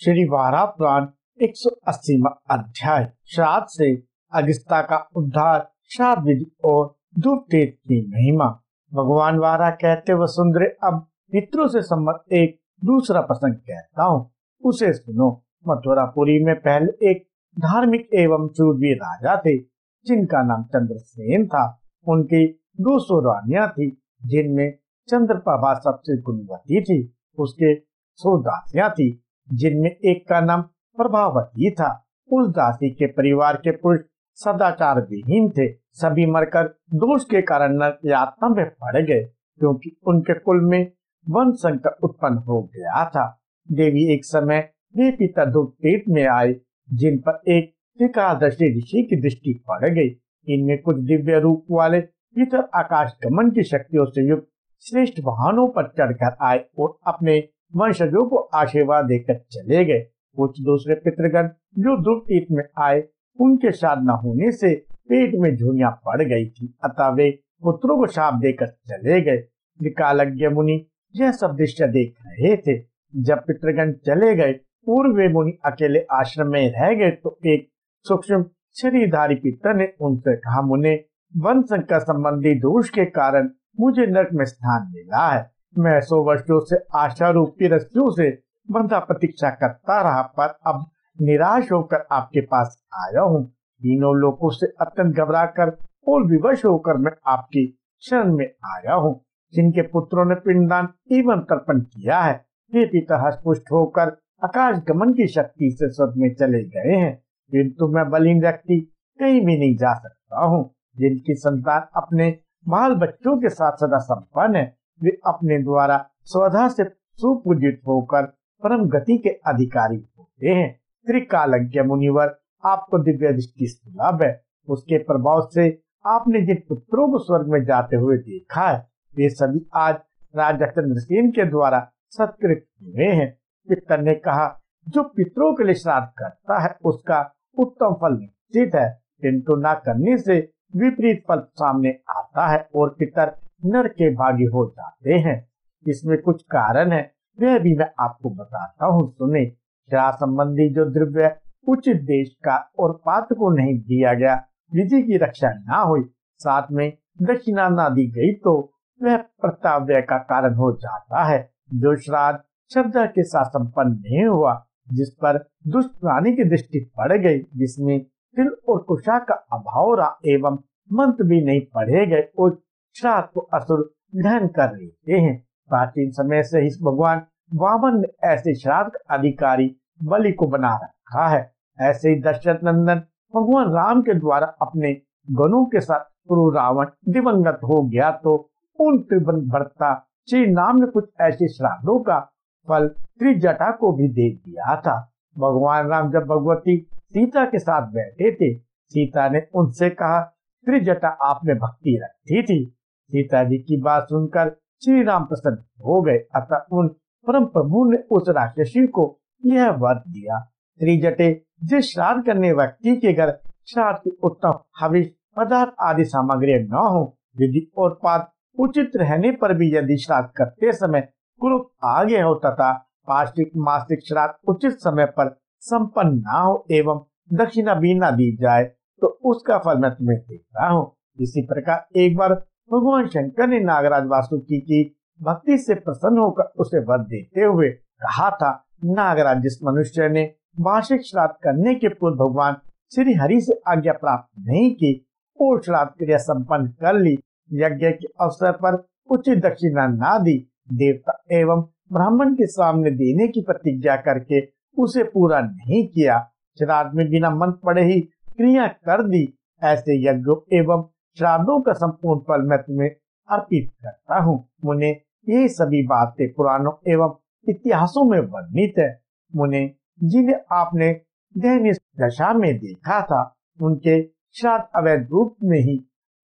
श्री वाराह पुराण 180वां अध्याय। श्राद्ध से अगस्त्य का उद्धार, श्राद्ध विधि और धूपदीप की महिमा। भगवान वाराह कहते, वसुंधरे, अब पितरों से संबंधित एक दूसरा प्रसंग कहता हूँ, उसे सुनो। मथुरापुरी में पहले एक धार्मिक एवं शूरवीर राजा थे, जिनका नाम चंद्रसेन था। उनकी 200 रानियां थी, जिनमें चंद्रप्रभा सबसे गुणवती थी। उसके 100 दासियां थी, जिनमें एक का नाम प्रभावती था। उस दासी के परिवार के पुरुष सदाचार विहीन थे। सभी मरकर दोष के कारण नरक यातना में पड़ गए, क्योंकि उनके कुल में वंश संकट उत्पन्न हो गया था। देवी एक समय वे पिता धूपदीप में आए, जिन पर एक त्रिकालदर्शी ऋषि की दृष्टि पड़ गई। इनमें कुछ दिव्य रूप वाले पितर आकाश गमन की शक्तियों से युक्त श्रेष्ठ वाहनों पर चढ़कर आए और अपने वंशजों को आशीर्वाद देकर चले गए। कुछ दूसरे पितृगण जो धूपदीप में आए, उनके श्राद्ध न होने से पेट में झुर्रियां पड़ गई थी, अतः वे पुत्रों को शाप देकर चले गए। त्रिकालज्ञ मुनि यह सब दृश्य देख रहे थे। जब पितृगण चले गए और वे मुनि अकेले आश्रम में रह गए, तो एक सूक्ष्म शरीरधारी पितर ने उनसे कहा, मुने, वंश संकर संबंधी दोष के कारण मुझे नरक में स्थान मिला है। मैं 100 वर्षों से आशा रूपी रस्सियों से बंधा प्रतीक्षा करता रहा, पर अब निराश होकर आपके पास आया हूँ। तीनों लोगों से अत्यंत घबराकर और विवश होकर मैं आपकी शरण में आया हूँ। जिनके पुत्रों ने पिंडदान एवं तर्पण किया है, वे पिता हष्टपुष्ट होकर आकाश गमन की शक्ति से स्वर्ग में चले गए हैं, किंतु मैं बलहीन व्यक्ति कहीं भी नहीं जा सकता हूँ। जिनकी संतान अपने बाल बच्चों के साथ सदा संपन्न है, वे अपने द्वारा स्वधा से सुपूजित होकर परम गति के अधिकारी होते हैं। त्रिकालज्ञ मुनिवर, आपको दिव्य दृष्टि सुलभ है। उसके प्रभाव से आपने जिन पुत्रों को स्वर्ग में जाते हुए देखा है, वे सभी आज राजा चंद्रसेन के द्वारा सत्कृत हुए हैं। पितर ने कहा, जो पितरों के लिए श्राद्ध करता है, उसका उत्तम फल निश्चित है, किंतु न करने से विपरीत फल सामने आता है और पितर नरक के भागी हो जाते हैं। इसमें कुछ कारण है, वह भी मैं आपको बताता हूँ, सुने। श्राद्ध संबंधी जो द्रव्य उचित देश का और पात्र को नहीं दिया गया, विधि की रक्षा न हुई, साथ में दक्षिणा न दी गई, तो वह प्रताव्य का कारण हो जाता है। जो श्राद्ध श्रद्धा के साथ संपन्न नहीं हुआ, जिस पर दुष्ट प्राणी की दृष्टि पड़ गई, जिसमें तिल और कुशा का अभाव रहा एवं मंत्र भी नहीं पढ़े गए, और श्राद्ध को असुर ग्रहण कर लेते हैं। प्राचीन समय से ही भगवान वामन ने ऐसे श्राद्ध का अधिकारी बलि को बना रखा है। ऐसे ही दशरथ नंदन भगवान राम के द्वारा अपने गणों के साथ गुरु रावण दिवंगत हो गया, तो उन त्रिभर्ता श्री राम ने कुछ ऐसे श्राद्धों का फल त्रिजटा को भी दे दिया था। भगवान राम जब भगवती सीता के साथ बैठे थे, सीता ने उनसे कहा, त्रिजटा आप में भक्ति रखती थी। सीता जी की बात सुनकर श्री राम प्रसन्न हो गए, अतः उन परम प्रभु ने उस राक्षसी को यह वर दिया, त्रिजटे जिस श्राद्ध करने व्यक्ति के घर श्राद्ध की उत्तम हविष पदार्थ आदि सामग्री न हो, विधि और पात्र उचित रहने पर भी यदि श्राद्ध करते समय क्रोध आ गया हो तथा वार्षिक मासिक श्राद्ध उचित समय पर संपन्न न हो एवं दक्षिणा भी न दी जाए, तो उसका फल मैं तुम्हें देता हूँ। इसी प्रकार एक बार भगवान शंकर ने नागराज वासुकी की भक्ति से प्रसन्न होकर उसे वर देते हुए कहा था, नागराज, जिस मनुष्य ने वार्षिक श्राद्ध करने के पूर्व भगवान श्री हरि से आज्ञा प्राप्त नहीं की और श्राद्ध क्रिया संपन्न कर ली, यज्ञ के अवसर पर उचित दक्षिणा न दी, देवता एवं ब्राह्मण के सामने देने की प्रतिज्ञा करके उसे पूरा नहीं किया, श्राद्ध में बिना मंत्र पढ़े ही क्रिया कर दी, ऐसे यज्ञों एवं श्राद्धों का संपूर्ण फल मैं तुम्हें अर्पित करता हूँ। मुने, ये सभी बातें पुराणों एवं इतिहासों में वर्णित है। मुने, जिन्हें आपने दैनिक दशा में देखा था, उनके श्राद्ध अवैध रूप में ही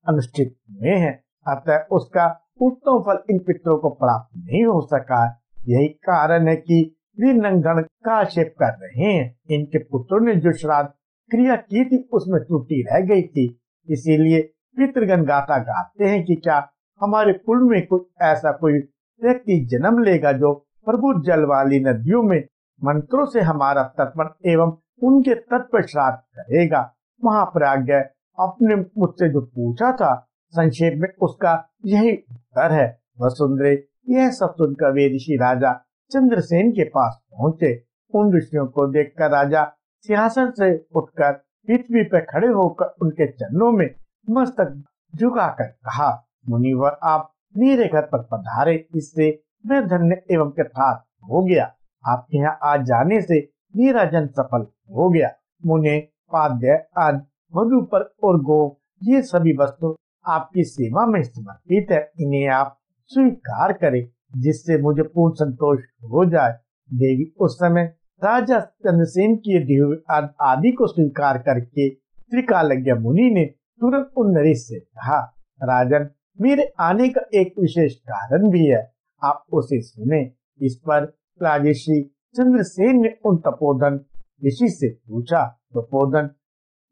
अनुष्ठित हुए हैं, अतः उसका उत्तम फल इन पितरों को प्राप्त नहीं हो सका। यही कारण है कि वे नंगण का आक्षेप कर रहे हैं। इनके पुत्रों ने जो श्राद्ध क्रिया की थी, उसमें त्रुटि रह गई थी, इसीलिए पितृगण गाथा गाते हैं कि क्या हमारे कुल में कुछ ऐसा कोई व्यक्ति जन्म लेगा जो प्रभु जल वाली नदियों में मंत्रों से हमारा तर्पण एवं उनके तट पर श्राद्ध करेगा। महाप्राज्ञ आपने मुझसे जो पूछा था, संक्षेप में उसका यही उत्तर है। वसुंधरे यह सब सुनकर वे ऋषि राजा चंद्रसेन के पास पहुंचे। उन ऋषियों को देखकर राजा सिंहासन से उठकर पृथ्वी पर खड़े होकर उनके चरणों में मस्तक झुकाकर कहा, मुनिवर आप मेरे घर पर पधारे, इससे मैं धन्य एवं कृतार्थ हो गया। आपके यहाँ आ जाने से मेरा जन्म सफल हो गया। मुने पाद्य अन्न मधुपर और गो ये सभी वस्तु आपकी सेवा में समर्पित है, इन्हें आप स्वीकार करें जिससे मुझे पूर्ण संतोष हो जाए। देवी उस समय राजा चंद्रसेन की दिए हुए अन्न आदि को स्वीकार करके त्रिकालज्ञ मुनि ने तुरंत उन नरेश से कहा, राजन मेरे आने का एक विशेष कारण भी है, आप उसे सुने। इस पर राजर्षि चंद्रसेन ने उन तपोधन ऋषि से पूछा, तपोधन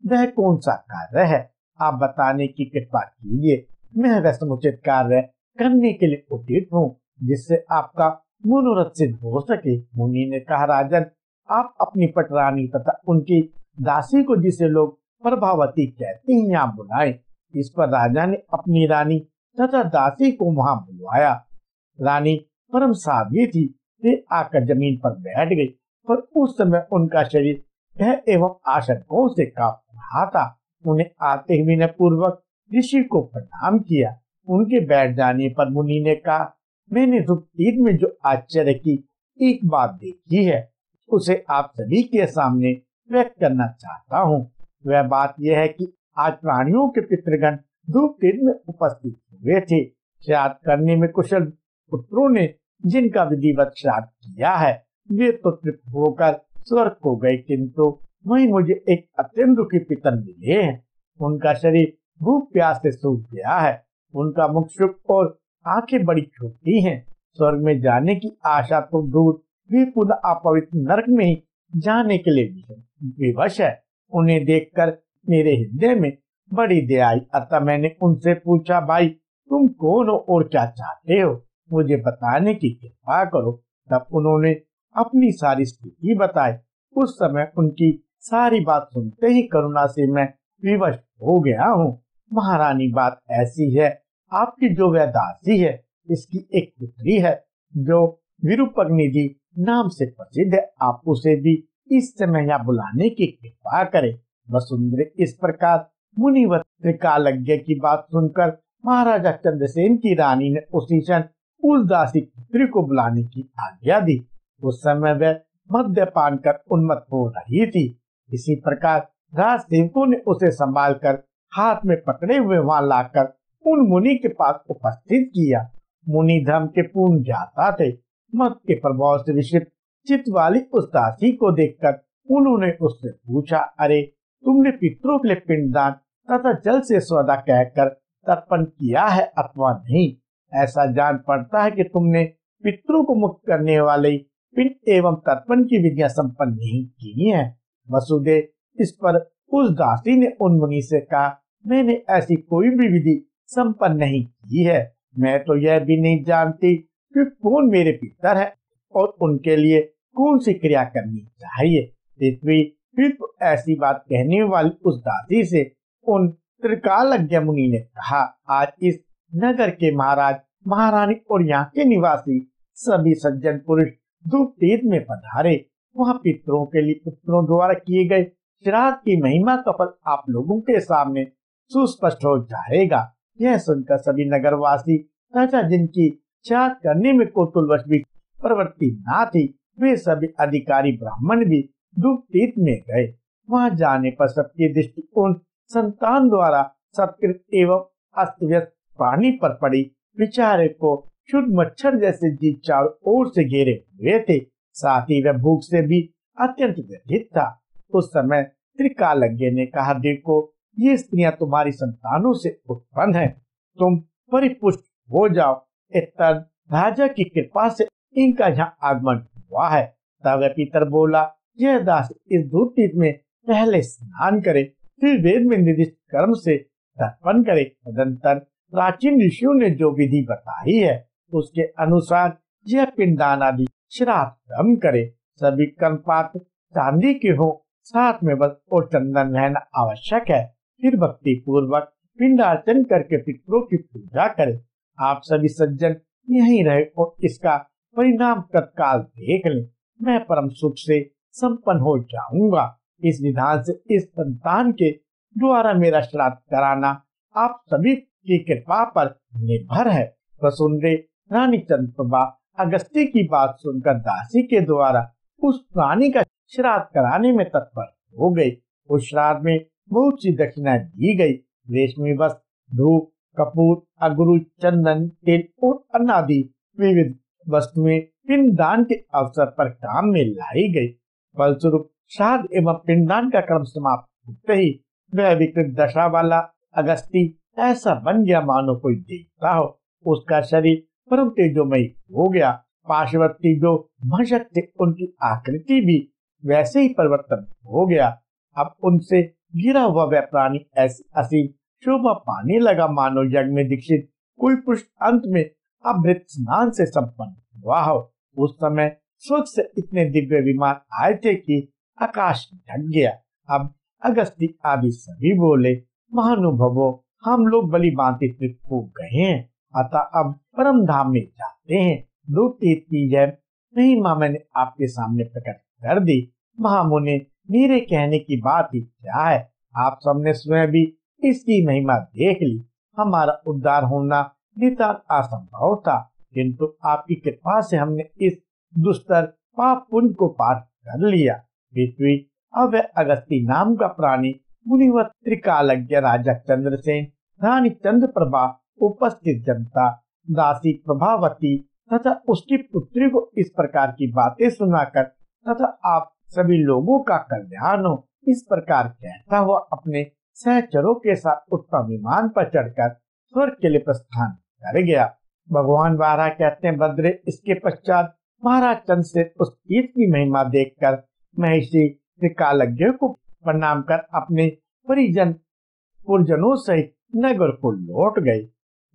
वह कौन सा कार्य है, आप बताने की कृपा कीजिए। मैं वह समुचित कार्य करने के लिए उचित हूँ जिससे आपका मनोरथ सिद्ध हो सके। मुनि ने कहा, राजन आप अपनी पटरानी तथा उनकी दासी को, जिसे लोग प्रभावती कहते हैं, यहाँ बुलाएं। इस पर राजा ने अपनी रानी तथा दासी को वहां बुलवाया। रानी परम साध्वी थी, वे आकर जमीन पर बैठ गई, पर उस समय उनका शरीर भय एवं आशंकाओं से कांप रहा था। उन्हें आते ही विनय पूर्वक ऋषि को प्रणाम किया। उनके बैठ जाने पर मुनि ने कहा, मैंने धूपदीप में जो आश्चर्य की एक बात देखी है, उसे आप सभी के सामने व्यक्त करना चाहता हूँ। वह बात यह है कि आज प्राणियों के पितृगण धूपदीप में उपस्थित हुए थे। श्राद्ध करने में कुशल पुत्रों ने जिनका विधिवत श्राद्ध किया है, वे तो तृप्त होकर स्वर्ग को गए, किंतु वहीं मुझे एक अत्यंत दुखी पितर मिले हैं। उनका शरीर भूख प्यास से सूख गया है, उनका मुख शुष्क और आंखें बड़ी छोटी हैं। स्वर्ग में जाने की आशा तो दूर, वे पुनः अपवित्र नरक में ही जाने के लिए विवश है। उन्हें देखकर मेरे हृदय में बड़ी दया आई, अतः मैंने उनसे पूछा, भाई तुम कौन हो और क्या चाहते हो, मुझे बताने की कृपा करो। तब उन्होंने अपनी सारी स्थिति बताई। उस समय उनकी सारी बात सुनते ही करुणा से मैं विवश हो गया हूँ। महारानी बात ऐसी है, आपकी जो वह दासी है, इसकी एक पुत्री है जो विरूपग्निधि नाम से प्रसिद्ध है। आप उसे भी इस समय यहाँ बुलाने की कृपा करें। वसुंधरे इस प्रकार मुनिवर त्रिकालज्ञ की बात सुनकर महाराजा चंद्रसेन की रानी ने उसी क्षण उस दासी पुत्री को बुलाने की आज्ञा दी। उस समय वह मद्यपान कर उन्मत्त हो रही थी। इसी प्रकार राजसेवकों ने उसे संभाल कर हाथ में पकड़े हुए वहां लाकर उन मुनि के पास उपस्थित किया। मुनि धर्म के पूर्ण ज्ञाता थे। मत के प्रभाव से विषित चित्त वाली उस दासी को देखकर उन्होंने उससे पूछा, अरे तुमने पितरों के लिए पिंडदान तथा जल से सौदा कहकर तर्पण किया है अथवा नहीं? ऐसा जान पड़ता है कि तुमने पितरों को मुक्त करने वाले पिंड एवं तर्पण की विधियां संपन्न नहीं की हैं। वसुदेव इस पर उस दासी ने उन मुनि से कहा, मैंने ऐसी कोई भी विधि संपन्न नहीं की है। मैं तो यह भी नहीं जानती कि कौन मेरे पितर है और उनके लिए कौन सी क्रिया करनी चाहिए। पृथ्वी फिर तो ऐसी बात कहने वाली उस दासी से उन त्रिकालज्ञ मुनि ने कहा, आज इस नगर के महाराज महारानी और यहाँ के निवासी सभी सज्जन पुरुष धूपदीप में पधारे। वहाँ पितरों के लिए पुत्रों द्वारा किए गए श्राद्ध की महिमा का फल आप लोगों के सामने सुस्पष्ट हो जाएगा। यह सुनकर सभी नगरवासी तथा जिनकी श्राद्ध करने में कौतूहलवश भी प्रवृत्ति न थी, वे सभी अधिकारी ब्राह्मण भी धूपदीप में गए। वहां जाने पर सबकी दृष्टि उन संतान द्वारा सत्कृत एवं अस्त व्यस्त प्राणी पर पड़ी। बेचारे को शुद्ध मच्छर जैसे जीव चारों ओर से घेरे हुए थे, साथ ही वह भूख से भी अत्यंत व्यथित था। उस समय त्रिकालज्ञ ने कहा, देखो ये स्त्रियां तुम्हारी संतानों से उत्पन्न है, तुम परिपुष्ट हो जाओ। इतना राजा की कृपा से इनका यहाँ आगमन हुआ है। तब पितर बोला, यह दास इस धूपदीप में पहले स्नान करे, फिर वेद में निर्दिष्ट कर्म से तर्पण करे। तदंतर प्राचीन ऋषियों ने जो विधि बताई है उसके अनुसार यह पिंडदान आदि श्राद्ध कर्म करे। सभी कर्मपात्र चांदी के हो, साथ में बस और चंदन रहना आवश्यक है। फिर भक्ति पूर्वक पिंडार्चन करके पितरों की पूजा करें। आप सभी सज्जन यहीं रहे और इसका परिणाम तत्काल देख लें। मैं परम सुख से संपन्न हो जाऊंगा। इस विधान से इस संतान के द्वारा मेरा श्राद्ध कराना आप सभी की कृपा पर निर्भर है। वसुंधरे रानी चंद्रप्रभा अगस्त्य की बात सुनकर दासी के द्वारा उस प्राणी का श्राद्ध कराने में तत्पर हो गई। उस श्राद्ध में बहुत सी दक्षिणा दी गई। रेशमी वस्त्र, धूप, कपूर, अगरू, चंदन, तेल और अनादि विविध वस्तुएं पिंडदान के अवसर पर काम में लाई गई। फलस्वरूप श्राद्ध एवं पिंडदान का क्रम समाप्त होते ही वह विकृत दशा वाला अगस्ती ऐसा बन गया मानो कोई देवता हो। उसका शरीर परम तेजोमयी हो गया। पार्श्ववर्ती जो भंशक थे उनकी आकृति भी वैसे ही परिवर्तन हो गया। अब उनसे गिरा हुआ वह प्राणी ऐसी असीम शोभा पाने लगा मानो यज्ञ में दीक्षित कोई पुरुष अंत में अमृत स्नान से संपन्न हुआ हो। उस समय स्वर्ग से इतने दिव्य विमान आए थे कि आकाश ढक गया। अब अगस्ती आदि सभी बोले, महानुभवो, हम लोग बलि भांति तृप्त हो गए हैं, अतः अब परम धाम में जाते हैं। दो तीर्थ की जय महिमा मैंने आपके सामने प्रकट कर दी। महामुनि, मेरे कहने की बात ही क्या है, आप सबने स्वयं भी इसकी महिमा देख ली। हमारा उद्धार होना नितांत असंभव था, किंतु आपकी कृपा से हमने इस दुस्तर पाप पुण्य को पार कर लिया। पृथ्वी अब अगस्ती नाम का प्राणी मुनिवत त्रिकालज्ञ राजा चंद्रसेन, रानी चंद्रप्रभा, उपस्थित जनता, दासी प्रभावती तथा उसकी पुत्री को इस प्रकार की बातें सुनाकर तथा आप सभी लोगों का कल्याण हो इस प्रकार कहता हुआ अपने सहचरों के साथ उत्तम विमान पर चढ़कर स्वर्ग के लिए प्रस्थान कर गया। भगवान वारा कहते हैं, भद्रे, इसके पश्चात महाराज चंद्रसेन उस तीर्थ की महिमा देखकर महर्षि त्रिकालज्ञ को प्रणाम कर अपने पुरजनों सहित नगर को लौट गए।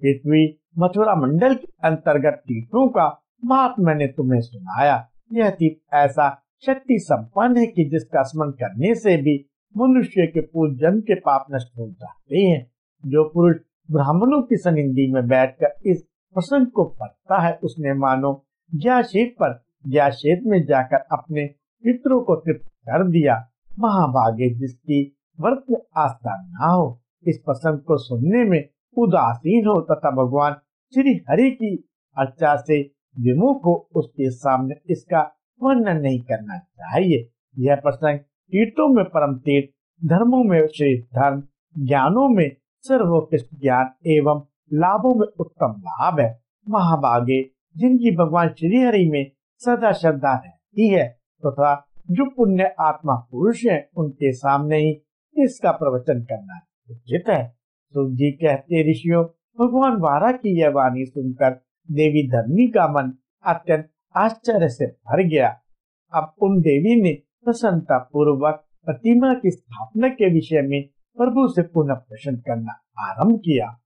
पृथ्वी मथुरा मंडल के अंतर्गत तीर्थों का महात्म्य मैंने तुम्हें सुनाया। यह तीर्थ ऐसा शक्ति संपन्न है कि जिसका स्मरण करने से भी मनुष्य के पूर्व जन्म के पाप नष्ट हो जाते हैं। जो पुरुष ब्राह्मणों की सनिधि में बैठकर इस प्रसंग को पढ़ता है, उसने मानो ज्याशेत में जाकर अपने पितरों को तृप्त कर दिया। महाभागे जिसकी व्रत में आस्था न हो, इस प्रसंग को सुनने में उदासीन हो तथा भगवान श्री हरि की अर्चा से विमुख हो, उसके सामने इसका वर्णन नहीं करना चाहिए। यह प्रसंग तीर्थों में परम तीर्थ, धर्मों में श्रेष्ठ धर्म, ज्ञानों में सर्वोत्कृष्ट ज्ञान एवं लाभों में उत्तम लाभ है। महाभागे जिनकी भगवान श्री हरि में सदा श्रद्धा रहती है तथा जो पुण्य आत्मा पुरुष है, उनके सामने ही इसका प्रवचन करना उचित है। सुख जी कहते, ऋषियों, भगवान वारा की यह वाणी सुनकर देवी धरणी का मन अत्यंत आश्चर्य से भर गया। अब उन देवी ने प्रसन्नता पूर्वक प्रतिमा की स्थापना के विषय में प्रभु से पुनः प्रश्न करना आरंभ किया।